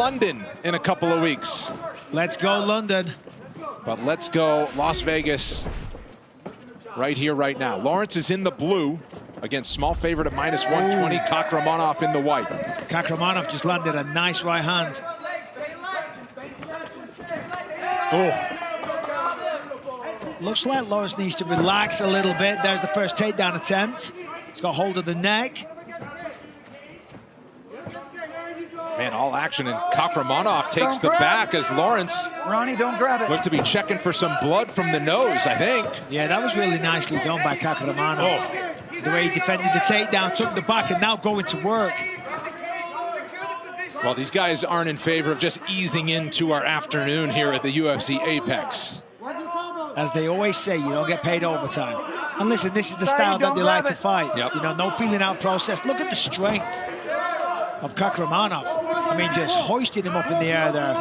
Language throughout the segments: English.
London in a couple of weeks. Let's go London. But let's go Las Vegas right here, right now. Lawrence is in the blue against small favorite at -120. Kakhramonov in the white. Kakhramonov just landed a nice right hand. Oh. Looks like Lawrence needs to relax a little bit. There's the first takedown attempt. He's got hold of the neck. Man, all action, and Kakhramonov takes the back as Lawrence Ronnie, don't grab it. looked to be checking for some blood from the nose, I think. Yeah, that was really nicely done by Kakhramonov. The way he defended the takedown, took the back, and now going to work. Well, these guys aren't in favor of just easing into our afternoon here at the UFC Apex. As they always say, you don't get paid overtime. And listen, this is the style that they like to fight. Yep. You know, no feeling out process. Look at the strength of Kakhramonov. I mean, just hoisting him up in the air there.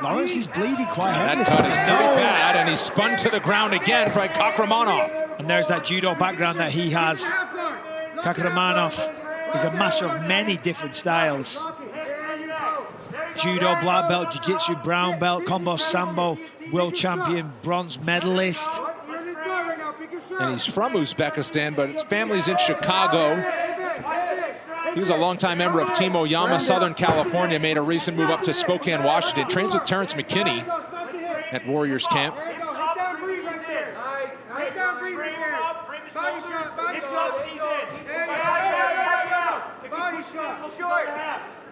Lawrence is bleeding quite heavily. That cut is pretty bad, and he's spun to the ground again for Kakhramonov. And there's that judo background that he has. Kakhramonov is a master of many different styles. Judo, black belt, jiu-jitsu, brown belt, combo sambo, world champion, bronze medalist. And he's from Uzbekistan, but his family's in Chicago. He was a longtime member of Team Oyama, Southern California, made a recent move up to Spokane, Washington, trains with Terrence McKinney at Warriors Camp.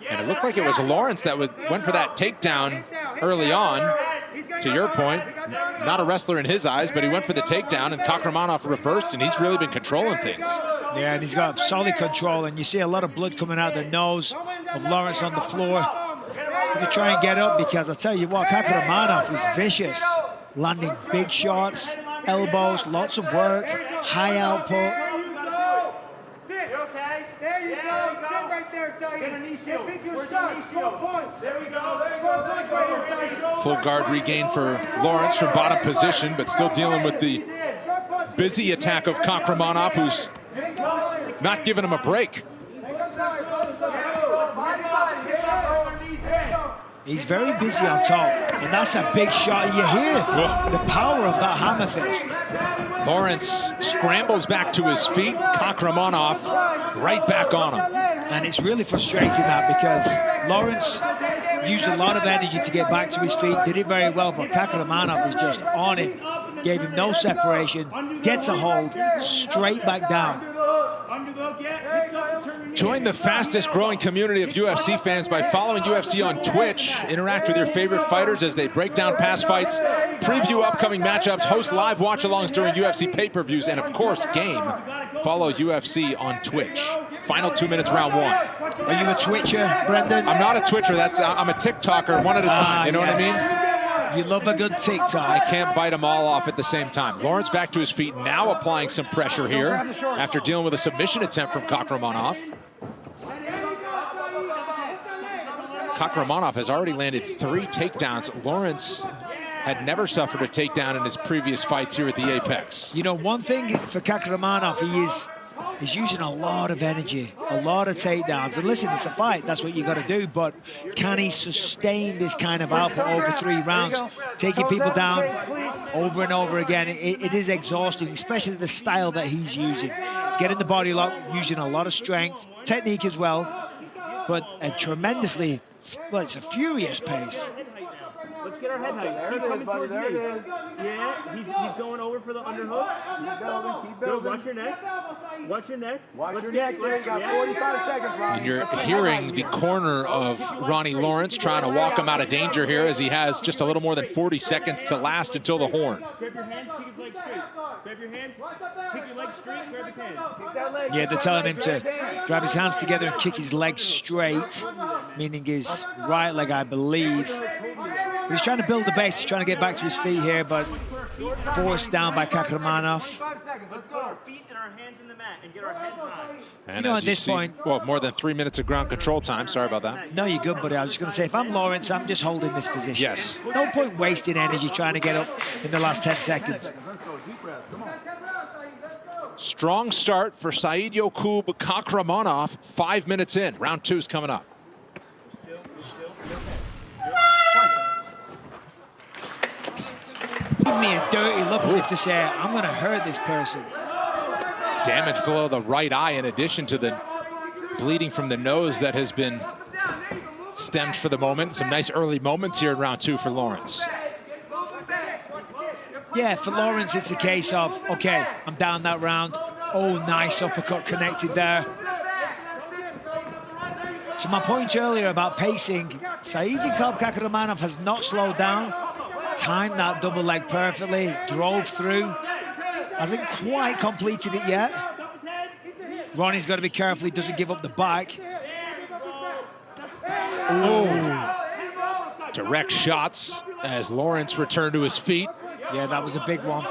And it looked like it was Lawrence that went for that takedown early on. To your point, not a wrestler in his eyes, but he went for the takedown, and Kakhramonov reversed, and he's really been controlling things. Yeah, and he's got solid control, and you see a lot of blood coming out the nose of Lawrence on the floor. You can try and get up, because I tell you what, Kakhramonov is vicious, landing big shots, elbows, lots of work, high output. Sit. Okay. There you go. Sit right there, Saeed. Pick your shot. Score points. There we go. Score points right here, Saeed. Full guard regain for Lawrence from bottom position, but still dealing with the busy attack of Kakhramonov, who's not giving him a break. He's very busy on top, and that's a big shot. You hear the power of that hammer fist. Lawrence scrambles back to his feet. Kakhramonov right back on him. And it's really frustrating that, because Lawrence used a lot of energy to get back to his feet, did it very well, but Kakhramonov is just on it, gave him no separation, gets a hold, straight back down. Join the fastest growing community of UFC fans by following UFC on Twitch. Interact with your favorite fighters as they break down past fights, preview upcoming matchups, host live watch-alongs during UFC pay-per-views, and of course, game. Follow UFC on Twitch. Final 2 minutes, round one. Are you a Twitcher, Brendan? I'm not a Twitcher. I'm a TikToker, one at a time. You know what I mean? You love a good TikTok. I can't bite them all off at the same time. Lawrence back to his feet, now applying some pressure here after dealing with a submission attempt from Kakhramonov. Kakhramonov has already landed 3 takedowns. Lawrence had never suffered a takedown in his previous fights here at the Apex. You know, one thing for Kakhramonov, he's using a lot of energy, a lot of takedowns. And listen, it's a fight, that's what you got to do, but can he sustain this kind of output over 3 rounds? Taking people down over and over again, it is exhausting, especially the style that he's using. He's getting the body lock, using a lot of strength, technique as well, but a tremendously, well, it's a furious pace. Let's get our head height. There it is, buddy. There it is. Yeah, he's going over for the underhook. Keep building. Keep building. Watch your neck. Watch your neck. Watch your neck. There you got 45 seconds, Ronnie. And you're hearing the corner of Ronnie Lawrence trying to walk him out of danger here, as he has just a little more than 40 seconds to last until the horn. Grab your hands, kick his leg straight. Grab your hands, kick your leg straight, grab his hands. Yeah, they're telling him to grab his hands together and kick his leg straight, meaning his right leg, I believe. He's trying to build the base, he's trying to get back to his feet here, but forced down by Kakhramonov. Let's put our feet and our hands in the mat and get our head high. And you know, as at this point, well, more than 3 minutes of ground control time. Sorry about that. No, you're good, buddy. I was just going to say, if I'm Lawrence, I'm just holding this position. Yes. No point wasting energy trying to get up in the last 10 seconds. Strong start for Saidyokub Kakhramonov. 5 minutes in. Round 2's coming up. Give me a dirty look as if to say, I'm going to hurt this person. Damage below the right eye in addition to the bleeding from the nose that has been stemmed for the moment. Some nice early moments here in round 2 for Lawrence. Yeah, for Lawrence, it's a case of, okay, I'm down that round. Oh, nice uppercut connected there. To my point earlier about pacing, Saidyokub Kakhramonov has not slowed down, timed that double leg perfectly, drove through, hasn't quite completed it yet. Ronnie's got to be careful he doesn't give up the back. Oh, direct shots as Lawrence returned to his feet. Yeah, that was a big one.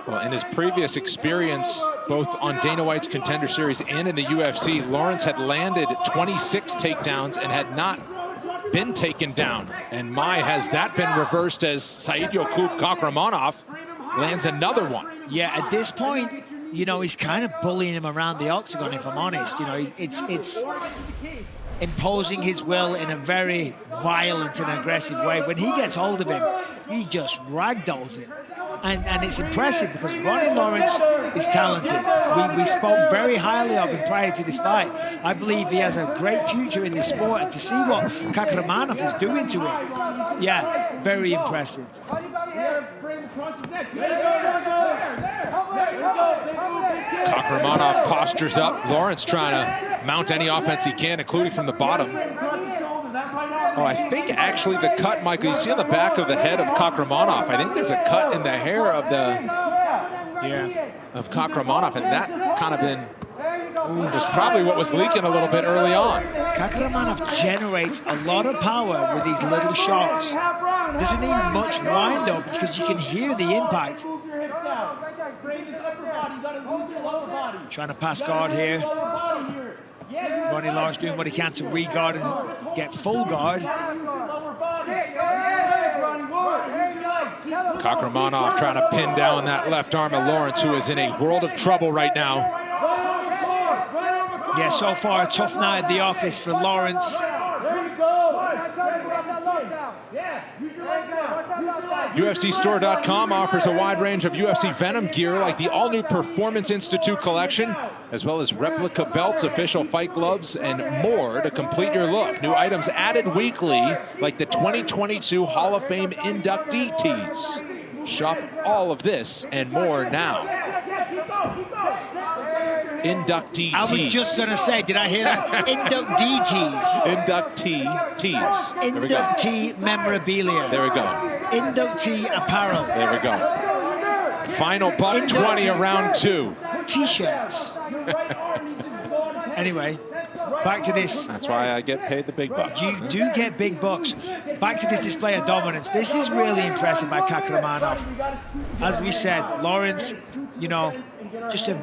Well, in his previous experience, both on Dana White's Contender Series and in the UFC, Lawrence had landed 26 takedowns and had not been taken down. And has that been reversed as Saidyokub Kakhramonov lands another one. Yeah, at this point, you know, he's kind of bullying him around the octagon, if I'm honest. You know, it's imposing his will in a very violent and aggressive way. When he gets hold of him, he just ragdolls him. And it's impressive because Ronnie Lawrence is talented. We spoke very highly of him prior to this fight. I believe he has a great future in this sport, and to see what Kakhramonov is doing to him, yeah, very impressive. Kakhramonov postures up. Lawrence trying to mount any offense he can, including from the bottom. Oh, I think actually the cut, Michael, you see on the back of the head of Kakhramonov, I think there's a cut in the hair of of Kakhramonov, and that kind of was probably what was leaking a little bit early on. Kakhramonov generates a lot of power with these little shots. Doesn't need much wind up because you can hear the impact. Trying to pass guard here. Ronnie Lawrence doing what he can to re-guard and get full guard. Kakhramonov trying to pin down that left arm of Lawrence, who is in a world of trouble right now. Yeah, so far a tough night at the office for Lawrence. UFCstore.com offers a wide range of UFC Venom gear like the all-new Performance Institute collection, as well as replica belts, official fight gloves, and more to complete your look. New items added weekly, like the 2022 Hall of Fame inductee tees. Shop all of this and more now. Inductee I was just going to say, did I hear that? Inductee tees. Inductee tees. Inductee memorabilia. There we go. Inductee apparel. There we go. Final buck 20 around 2. T-shirts. Anyway, back to this. That's why I get paid the big bucks. You do get big bucks. Back to this display of dominance. This is really impressive by Kakhramonov. As we said, Lawrence, you know, just a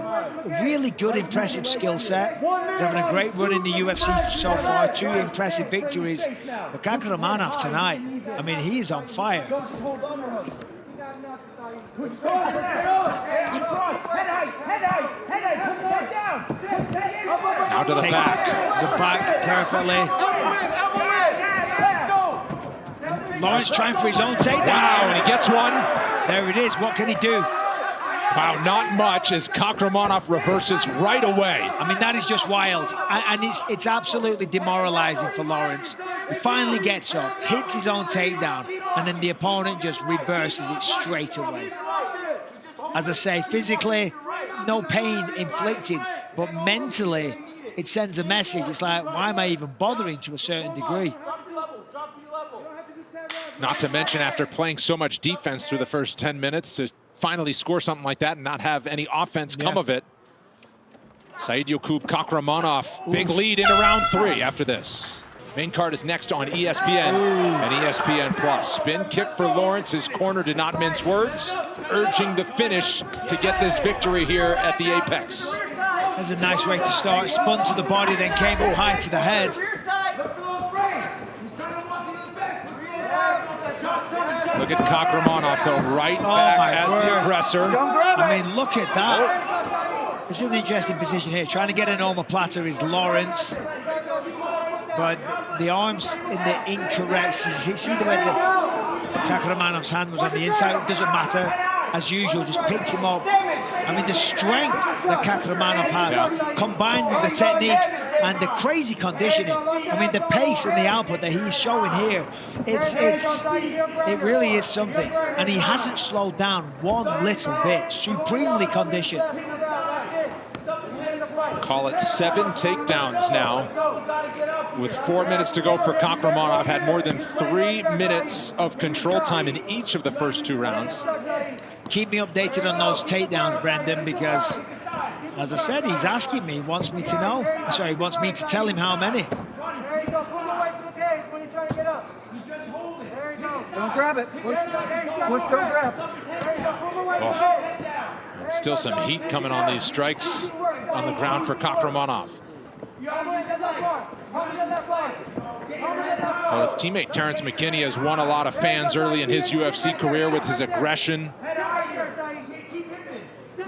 really good, impressive skill set. He's having a great run in the UFC so far. 2 impressive victories. But Kakhramonov tonight, I mean, he is on fire. Now to the back. The back perfectly. Lawrence trying for his own takedown. Wow, and he gets one. There it is. What can he do? Wow, not much as Kakhramonov reverses right away. I mean, that is just wild. And it's absolutely demoralizing for Lawrence. He finally gets up, hits his own takedown, and then the opponent just reverses it straight away. As I say, physically, no pain inflicted, but mentally, it sends a message. It's like, why am I even bothering to a certain degree? Not to mention, after playing so much defense through the first 10 minutes, to finally score something like that and not have any offense come of it. Saidyokub Kakhramonov, big lead into round 3 after this. Main card is next on ESPN and ESPN+. Spin kick for Lawrence. His corner did not mince words, urging the finish to get this victory here at the Apex. That's a nice way to start. Spun to the body, then came up high to the head. Look at Kakhramonov, though, right back as the aggressor. I mean, look at that. This is an interesting position here. Trying to get an omoplata is Lawrence. but the arms in the incorrect. See the way Kakhramonov's hand was on the inside. It doesn't matter. As usual, just picked him up. I mean, the strength that Kakhramonov has, combined with the technique and the crazy conditioning. I mean, the pace and the output that he's showing here, it really is something. And he hasn't slowed down one little bit. Supremely conditioned. Call it 7 takedowns now. With 4 minutes to go for Kakhramonov, had more than 3 minutes of control time in each of the first 2 rounds. Keep me updated on those takedowns, Brendan, because, as I said, he's asking me, wants me to know. Sorry, he wants me to tell him how many. There you go, pull away from the cage when you're trying to get up. There you go. Don't grab it. Push, don't grab. There you go, pull away from the cage. And still some heat coming on these strikes on the ground for Kakhramonov. Well, his teammate Terrence McKinney has won a lot of fans early in his UFC career with his aggression.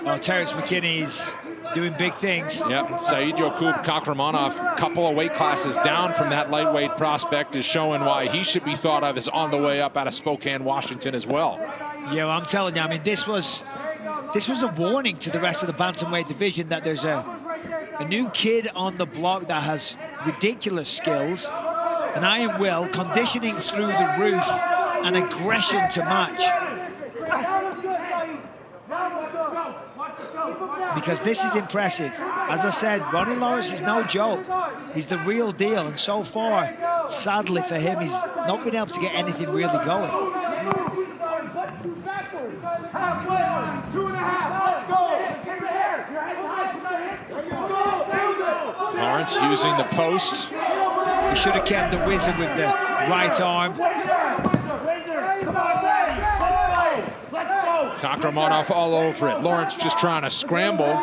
Oh, Terrence McKinney's doing big things. Yep, Saidyokub Kakhramonov, couple of weight classes down from that lightweight prospect, is showing why he should be thought of as on the way up out of Spokane, Washington as well. Yeah, well, I'm telling you, I mean, this was a warning to the rest of the bantamweight division that there's a new kid on the block that has ridiculous skills, an iron will, conditioning through the roof, and aggression to match. Because this is impressive. As I said, Ronnie Lawrence is no joke. He's the real deal, and so far, sadly for him, he's not been able to get anything really going. Halfway, 2.5, let's go. Lawrence using the post. He should have kept the wizard with the right arm. Kakhramonov all over it. Lawrence just trying to scramble.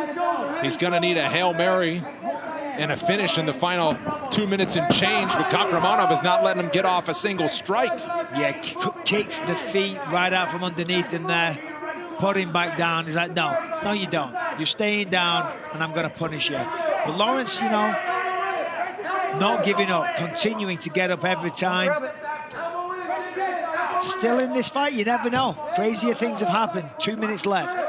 He's gonna need a Hail Mary and a finish in the final 2 minutes and change, but Kakhramonov is not letting him get off a single strike. Yeah, kicks the feet right out from underneath him there. Put him back down. He's like, no, you don't. You're staying down, and I'm going to punish you. But Lawrence, you know, not giving up, continuing to get up every time. Still in this fight, you never know. Crazier things have happened. 2 minutes left.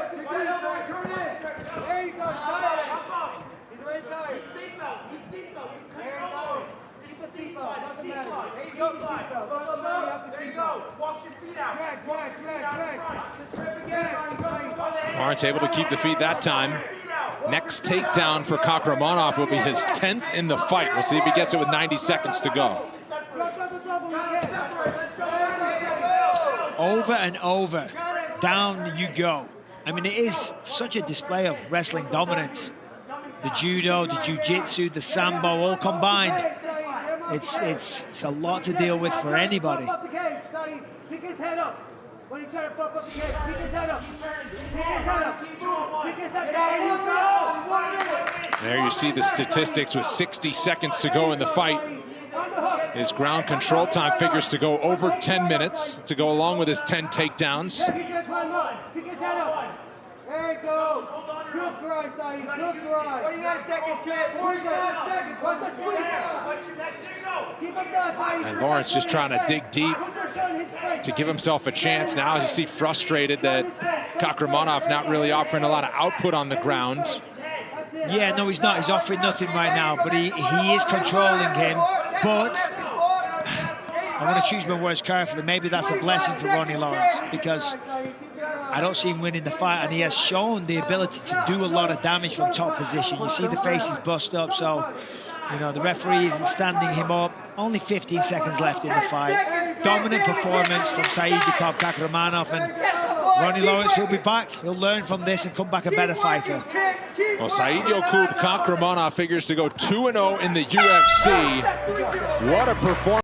Lawrence able to keep the feet that time. Next takedown for Kakhramonov will be his 10th in the fight. We'll see if he gets it with 90 seconds to go. Over and over, down you go. I mean, it is such a display of wrestling dominance. The judo, the jiu-jitsu, the sambo, all combined. It's a lot to deal with for anybody. Pick his head up. When he tries to bump up the cage, pick his head up. Pick his head up. Pick his head up. There you see the statistics with 60 seconds to go in the fight. His ground control time figures to go over 10 minutes to go along with his 10 takedowns. He's gonna climb up. Pick his head up. There it goes. Good grind, Saeed. Good grind. 49 seconds, kid. 45 seconds. What's the sweep? There you go. Keep him down, Saeed. And Lawrence just trying to dig deep to give himself a chance. Now you see frustrated that Kakhramonov not really offering a lot of output on the ground. Yeah, no, he's not. He's offering nothing right now, but he is controlling him. But I want to choose my words carefully. Maybe that's a blessing for Ronnie Lawrence, because I don't see him winning the fight, and he has shown the ability to do a lot of damage from top position. You see the face is bust up, so, you know, the referee isn't standing him up. Only 15 seconds left in the fight. Dominant performance from Saidyokub Kakhramonov, and Ronnie Lawrence, he'll be back. He'll learn from this and come back a better fighter. Well, Saidyokub Kakhramonov figures to go 2-0 in the UFC. What a performance.